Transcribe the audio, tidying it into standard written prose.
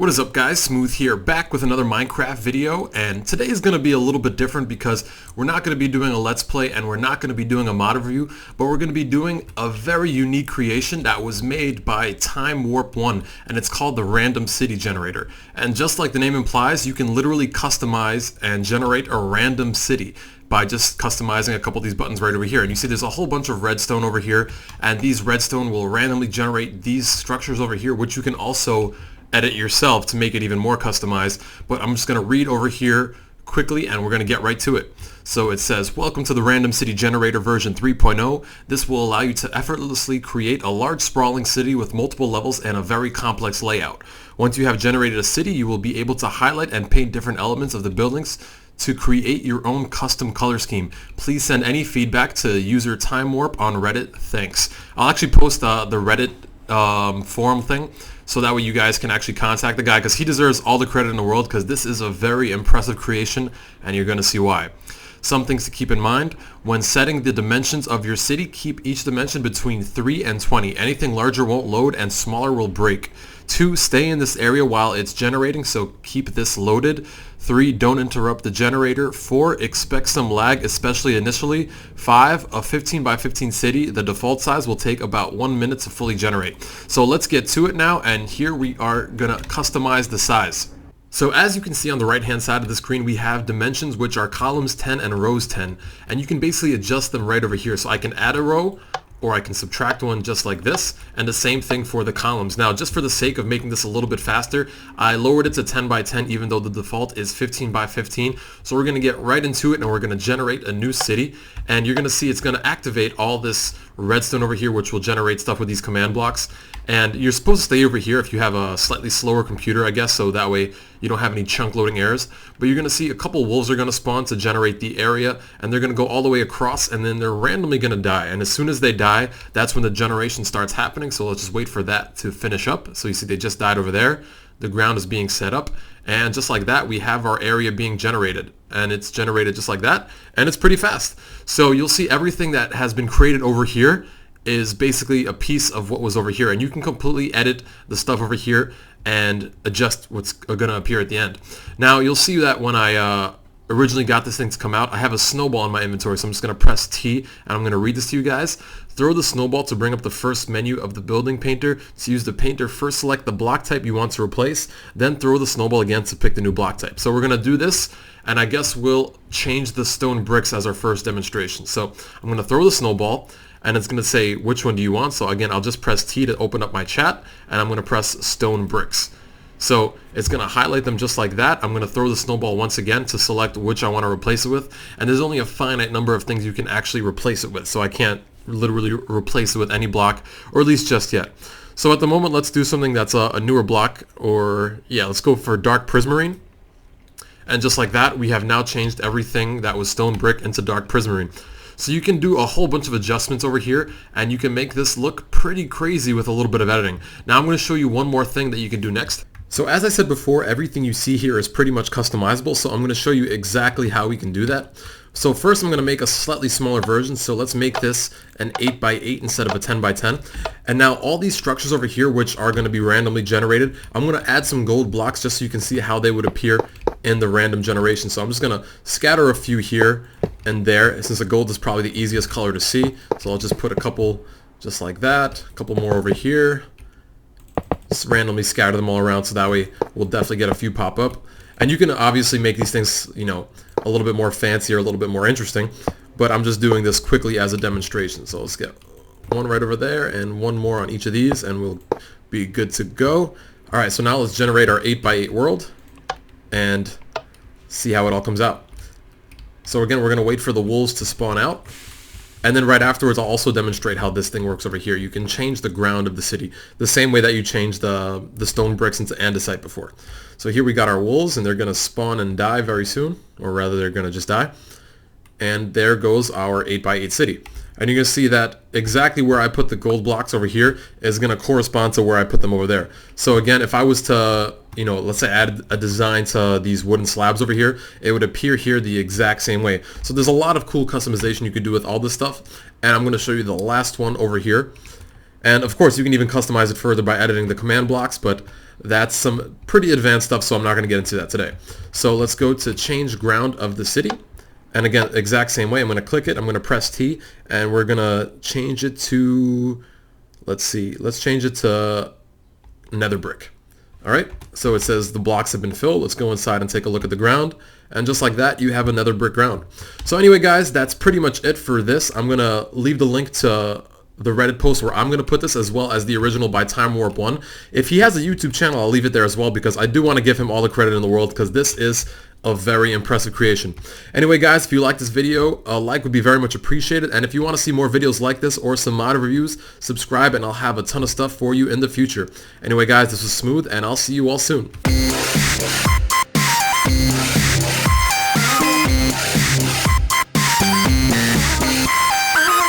What is up, guys? Smooth here, back with another Minecraft video, and today is going to be a little bit different because we're not going to be doing a Let's Play and we're not going to be doing a mod review, but we're going to be doing a very unique creation that was made by Time Warp 1, and it's called the Random City Generator. And just like the name implies, you can literally customize and generate a random city by just customizing a couple of these buttons right over here. And you see there's a whole bunch of redstone over here, and these redstone will randomly generate these structures over here, which you can also edit yourself to make it even more customized. But I'm just going to read over here quickly and we're going to get right to it. So it says, welcome to the Random City Generator version 3.0. This will allow you to effortlessly create a large sprawling city with multiple levels and a very complex layout. Once you have generated a city, you will be able to highlight and paint different elements of the buildings to create your own custom color scheme. Please send any feedback to user Time Warp on Reddit. Thanks. I'll actually post the Reddit forum thing, so that way you guys can actually contact the guy, because he deserves all the credit in the world, because this is a very impressive creation and you're going to see why. Some things to keep in mind: when setting the dimensions of your city, keep each dimension between 3 and 20. Anything larger won't load and smaller will break. 2, stay in this area while it's generating, so keep this loaded. 3, don't interrupt the generator. 4, expect some lag, especially initially. 5, a 15 by 15 city, the default size, will take about 1 minute to fully generate. So let's get to it now, and here we are gonna customize the size. So as you can see on the right hand side of the screen, we have dimensions, which are columns 10 and rows 10, and you can basically adjust them right over here. So I can add a row, or I can subtract one just like this, and the same thing for the columns. Now, just for the sake of making this a little bit faster, I lowered it to 10 by 10 even though the default is 15 by 15. So we're gonna get right into it and we're gonna generate a new city, and you're gonna see it's gonna activate all this redstone over here, which will generate stuff with these command blocks. And you're supposed to stay over here if you have a slightly slower computer, I guess, so that way you don't have any chunk loading errors. But you're going to see a couple wolves are going to spawn to generate the area, and they're going to go all the way across, and then they're randomly going to die. And as soon as they die, that's when the generation starts happening. So let's just wait for that to finish up. So you see they just died over there. The ground is being set up, and just like that, we have our area being generated, and it's generated just like that, and it's pretty fast. So you'll see everything that has been created over here is basically a piece of what was over here, and you can completely edit the stuff over here and adjust what's going to appear at the end. Now you'll see that when I originally got this thing to come out, I have a snowball in my inventory, so I'm just going to press T and I'm going to read this to you guys. Throw the snowball to bring up the first menu of the building painter. To use the painter, first select the block type you want to replace, then throw the snowball again to pick the new block type. So we're going to do this, and I guess we'll change the stone bricks as our first demonstration. So I'm going to throw the snowball, and it's going to say which one do you want. So again, I'll just press T to open up my chat, and I'm going to press stone bricks. So it's going to highlight them just like that. I'm going to throw the snowball once again to select which I want to replace it with, and there's only a finite number of things you can actually replace it with, so I can't literally replace it with any block, or at least just yet. So at the moment, let's do something that's a newer block, or yeah, let's go for dark prismarine. And just like that, we have now changed everything that was stone brick into dark prismarine. So you can do a whole bunch of adjustments over here, and you can make this look pretty crazy with a little bit of editing. Now I'm going to show you one more thing that you can do next. So as I said before, everything you see here is pretty much customizable, so I'm going to show you exactly how we can do that. So first I'm going to make a slightly smaller version, so let's make this an 8 by 8 instead of a 10 by 10. And now all these structures over here, which are going to be randomly generated, I'm going to add some gold blocks just so you can see how they would appear in the random generation. So I'm just going to scatter a few here and there, since the gold is probably the easiest color to see. So I'll just put a couple just like that, a couple more over here. Just randomly scatter them all around, so that way we'll definitely get a few pop up. And you can obviously make these things, you know, a little bit more fancy or a little bit more interesting, but I'm just doing this quickly as a demonstration. So let's get one right over there and one more on each of these, and we'll be good to go. All right, so now let's generate our 8 by 8 world and see how it all comes out. So again, we're going to wait for the wolves to spawn out. And then right afterwards, I'll also demonstrate how this thing works over here. You can change the ground of the city the same way that you changed the stone bricks into andesite before. So here we got our wolves, and they're going to spawn and die very soon, or rather they're going to just die. And there goes our 8 by 8 city. And you're going to see that exactly where I put the gold blocks over here is going to correspond to where I put them over there. So again, if I was to, you know, let's say add a design to these wooden slabs over here, it would appear here the exact same way. So there's a lot of cool customization you could do with all this stuff. And I'm going to show you the last one over here. And of course, you can even customize it further by editing the command blocks, but that's some pretty advanced stuff, so I'm not going to get into that today. So let's go to change ground of the city. And again, exact same way, I'm going to click it, I'm going to press T, and we're going to change it to, let's see, let's change it to nether brick. All right, so it says the blocks have been filled. Let's go inside and take a look at the ground. And just like that, you have a nether brick ground. So anyway, guys, that's pretty much it for this. I'm going to leave the link to the Reddit post where I'm going to put this, as well as the original by Time Warp 1. If he has a YouTube channel, I'll leave it there as well, because I do want to give him all the credit in the world, because this is a very impressive creation. Anyway, guys, if you like this video, a like would be very much appreciated. And if you want to see more videos like this or some mod reviews, subscribe and I'll have a ton of stuff for you in the future. Anyway, guys, this was Smooth, and I'll see you all soon.